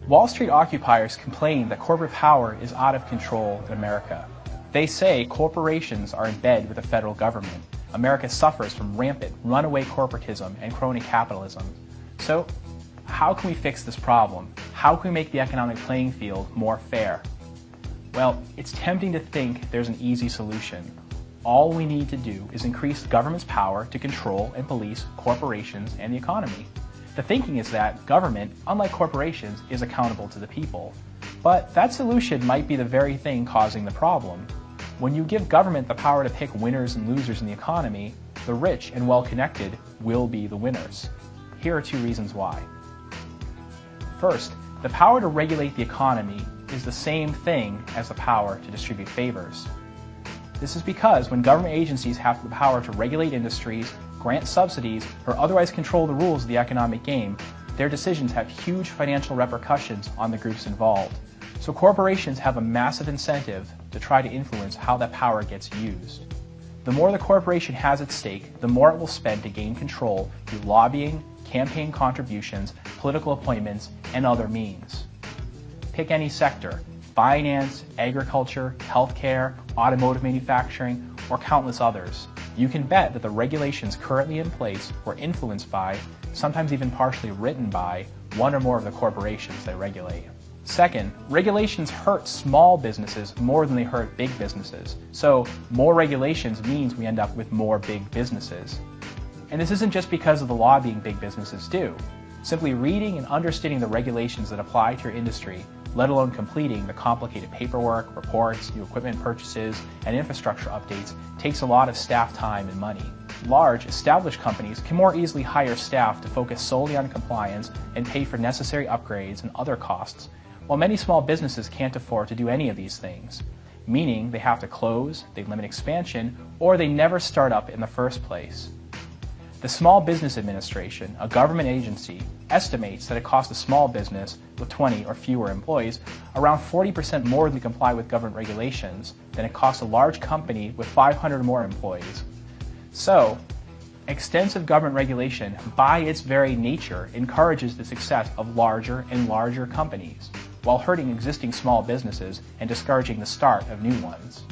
Wall Street occupiers complain that corporate power is out of control in America. They say corporations are in bed with the federal government. America suffers from rampant, runaway corporatism and crony capitalism. So, how can we fix this problem? How can we make the economic playing field more fair? Well, it's tempting to think there's an easy solution. All we need to do is increase government's power to control and police corporations and the economy. The thinking is that government, unlike corporations, is accountable to the people. But that solution might be the very thing causing the problem. When you give government the power to pick winners and losers in the economy, the rich and well-connected will be the winners. Here are 2 reasons why. First, the power to regulate the economy is the same thing as the power to distribute favors. This is because when government agencies have the power to regulate industries, grant subsidies, or otherwise control the rules of the economic game, their decisions have huge financial repercussions on the groups involved. So corporations have a massive incentive to try to influence how that power gets used. The more the corporation has at stake, the more it will spend to gain control through lobbying, campaign contributions, political appointments, and other means. Pick any sector: finance, agriculture, healthcare, automotive manufacturing, or countless others. You can bet that the regulations currently in place were influenced by, sometimes even partially written by, one or more of the corporations they regulate. Second, regulations hurt small businesses more than they hurt big businesses. So more regulations means we end up with more big businesses. And this isn't just because of the lobbying big businesses do. Simply reading and understanding the regulations that apply to your industry, let alone completing the complicated paperwork, reports, new equipment purchases, and infrastructure updates, takes a lot of staff time and money. Large, established companies can more easily hire staff to focus solely on compliance and pay for necessary upgrades and other costs, while many small businesses can't afford to do any of these things, meaning they have to close, they limit expansion, or they never start up in the first place. The Small Business Administration, a government agency, estimates that it costs a small business with 20 or fewer employees around 40% more to comply with government regulations than it costs a large company with 500 or more employees. So, extensive government regulation, by its very nature, encourages the success of larger and larger companies, while hurting existing small businesses and discouraging the start of new ones.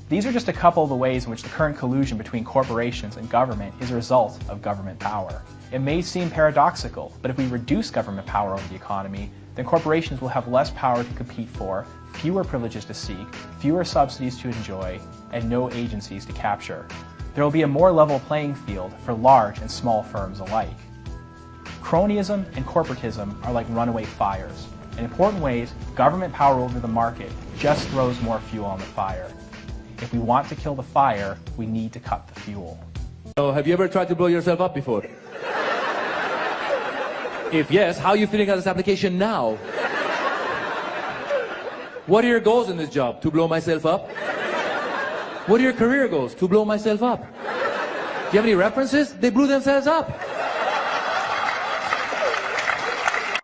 These are just a couple of the ways in which the current collusion between corporations and government is a result of government power. It may seem paradoxical, but if we reduce government power over the economy, then corporations will have less power to compete for, fewer privileges to seek, fewer subsidies to enjoy, and no agencies to capture. There will be a more level playing field for large and small firms alike. Cronyism and corporatism are like runaway fires. In important ways, government power over the market just throws more fuel on the fire. If we want to kill the fire, we need to cut the fuel. So, have you ever tried to blow yourself up before? If yes, how are you feeling about this application now? What are your goals in this job? To blow myself up? What are your career goals? To blow myself up? Do you have any references? They blew themselves up.